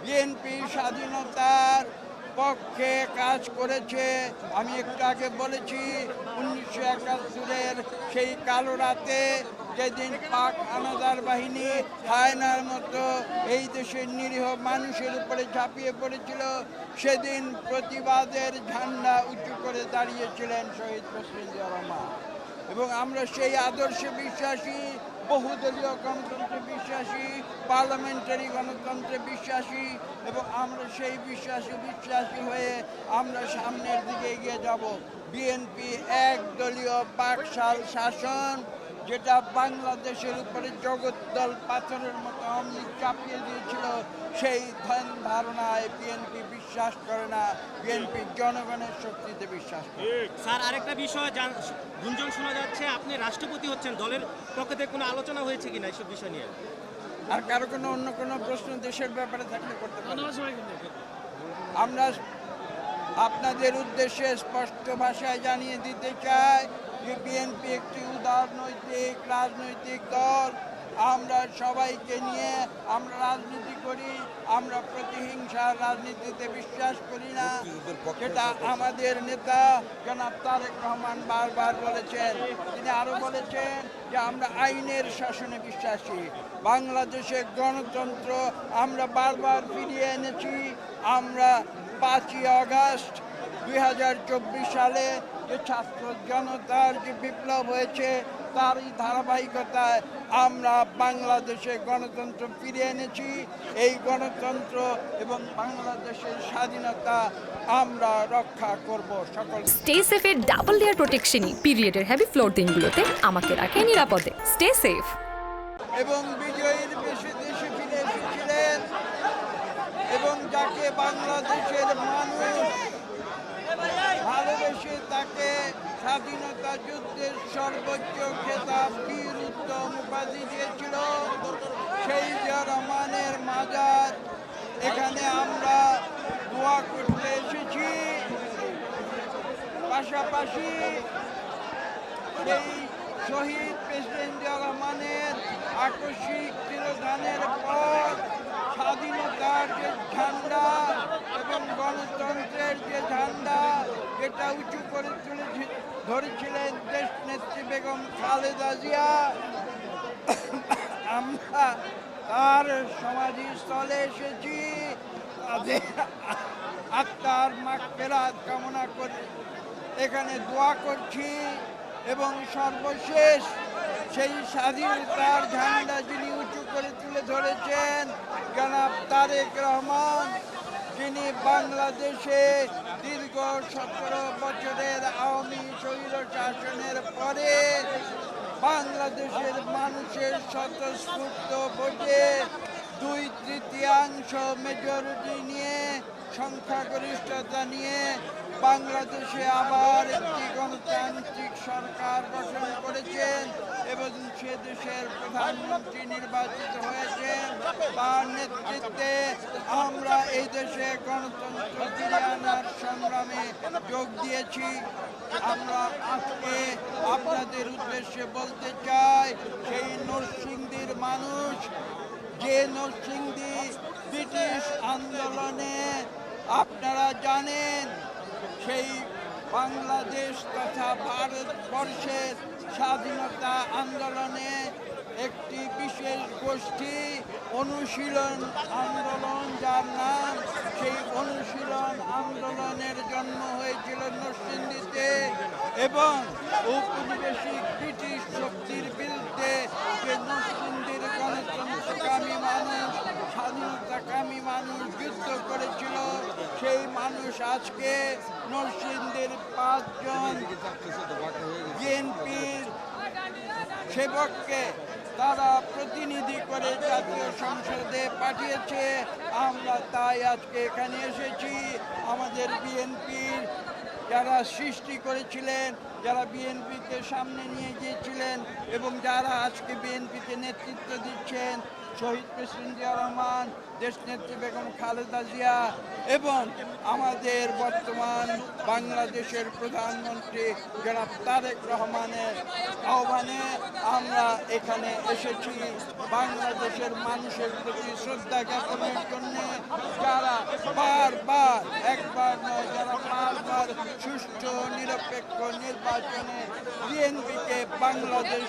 BNP স্বাধীনতার পক্ষে কাজ করেছে। আমি একটু আগে বলেছি 1971-এর সেই কালো রাতে যেদিন পাক হানাদার বাহিনী হায়নার মতো এই দেশের নিরীহ মানুষের উপরে ঝাঁপিয়ে পড়েছিল, সেদিন প্রতিবাদের ঝান্ডা উঁচু করে দাঁড়িয়েছিলেন শহীদ প্রেসিডেন্ট জিয়া রহমান। এবং আমরা সেই আদর্শে বিশ্বাসী, বহুদলীয় গণতন্ত্রে বিশ্বাসী, পার্লামেন্টারি গণতন্ত্রে বিশ্বাসী, এবং আমরা সেই বিশ্বাসী হয়ে আমরা সামনের দিকে এগিয়ে যাব। বিএনপি একদলীয় বাকশাল শাসন, যেটা বাংলাদেশের উপরে জগদ্দল পাথরের মতো অমনি চাপিয়ে দিয়েছিল, সেই ধারণায় বিএনপি বিশ্বাস করে না। বিএনপি জনগণের শক্তিতে বিশ্বাস করে। স্যার, আরেকটা বিষয় গুঞ্জন শোনা যাচ্ছে আপনি রাষ্ট্রপতি হচ্ছেন, দলের পক্ষ থেকে কোনো আলোচনা হয়েছে কিনা এইসব বিষয় নিয়ে? আর কারো অন্য কোনো প্রশ্ন দেশের ব্যাপারে থাকলে করতে পারেন। আমরা আপনাদের উদ্দেশ্যে স্পষ্ট ভাষায় জানিয়ে দিতে চাই যে বিএনপি একটি উদারনৈতিক রাজনৈতিক দল। আমরা সবাইকে নিয়ে আমরা রাজনীতি করি। আমরা প্রতিহিংসার রাজনীতিতে বিশ্বাস করি না। যেটা আমাদের নেতা জনাব তারেক রহমান বারবার বলেছেন। তিনি আরো বলেছেন যে আমরা আইনের শাসনে বিশ্বাসী। বাংলাদেশের গণতন্ত্র আমরা বারবার ফিরিয়ে এনেছি। আমরা 5ই আগস্ট 2024 সালে যে ছাত্র জনতার যে বিপ্লব হয়েছে, তারই ধারাবাহিকতায় আমরা বাংলাদেশে গণতন্ত্র ফিরিয়ে এনেছি। এই গণতন্ত্র এবং বাংলাদেশের স্বাধীনতা আমরা রক্ষা করব। সকল স্টে সেফের ডাবল লেয়ার প্রোটেকশনই পিরিয়ডের হেভি ফ্লোর দিনগুলোতে আমাকে রাখে নিরাপদে। Stay safe. এবং বিজয়ীর বেশি দেশে ফিরে এসেছিলেন এবং যাকে বাংলাদেশের মানুষ ভালোবেসে তাকে স্বাধীনতা যুদ্ধের সর্বোচ্চ খেতাব বীর উত্তম উপাধি দিয়েছিল, সেই জিয়া রহমানের মাজার এখানে আমরা দোয়া করতে এসেছি। পাশাপাশি সেই শহীদ প্রেসিডেন্ট জিয়া রহমানের আকস্মিক তিরোধানের পর স্বাধীনতার যে ঝান্ডা এবং গণতন্ত্রের যে ঝান্ডা, যেটা উঁচু করে ধরেছিলেন দেশ নেত্রী বেগম খালেদা জিয়া, আমরা তার সমাধিস্থলে এসেছি। তাদের আত্মার মাগফিরাত কামনা করে এখানে দোয়া করছি। এবং সর্বশেষ সেই স্বাধীনতার ঝান্ডা যিনি উঁচু করে তুলে ধরেছেন জনাব তারেক রহমান, যিনি বাংলাদেশে দীর্ঘ 17 বছরের আওয়ামী স্বৈর শাসনের পরে বাংলাদেশের মানুষের স্বতঃস্ফূর্ত ভোটে 2/3 মেজরিটি নিয়ে, সংখ্যাগরিষ্ঠতা নিয়ে বাংলাদেশে আবার একটি গণতান্ত্রিক সরকার গঠন করেছেন এবং সে দেশের প্রধানমন্ত্রী নির্বাচিত হয়েছেন। তার নেতৃত্বে আমরা এই দেশে গণতন্ত্র ফিরিয়ে আনার সংগ্রামে যোগ দিয়েছি। আমরা আজকে আপনাদের উদ্দেশ্যে বলতে চাই, সেই নরসিংদীর মানুষ, যে নরসিংদী ব্রিটিশ আন্দোলনে আপনারা জানেন, সেই বাংলাদেশ তথা ভারতবর্ষের স্বাধীনতা আন্দোলনে একটি বিশেষ গোষ্ঠী অনুশীলন আন্দোলন, যার নাম, সেই অনুশীলন আন্দোলনের জন্ম হয়েছিল নরসিংদীতে এবং ঔপনিবেশিক ব্রিটিশ শক্তির বিরুদ্ধে যে নরসিংদীর গণতন্ত্রকামী মানুষ, স্বাধীনতাকামী মানুষ যুদ্ধ করেছিল, সেই মানুষ আজকে নরসিংদীর 5 জন বিএনপির সেবককে তারা প্রতিনিধি করে জাতীয় সংসদে পাঠিয়েছে। আমরা তাই আজকে এখানে এসেছি। আমাদের বিএনপির যারা সৃষ্টি করেছিলেন, যারা বিএনপিকে সামনে নিয়ে গিয়েছিলেন এবং যারা আজকে বিএনপিকে নেতৃত্ব দিচ্ছেন, শহীদ প্রেসিডেন্ট জিয়া রহমান, দেশনেত্রী বেগম খালেদা জিয়া এবং আমাদের বর্তমান বাংলাদেশের প্রধানমন্ত্রী জনাব তারেক রহমানের আহ্বানে আমরা এখানে এসেছি বাংলাদেশের মানুষের প্রতি শ্রদ্ধা জ্ঞাপনের জন্য। একবার নয়, যারা 5 বার সুষ্ঠু নিরপেক্ষ নির্বাচনে বিএনপিকে বাংলাদেশ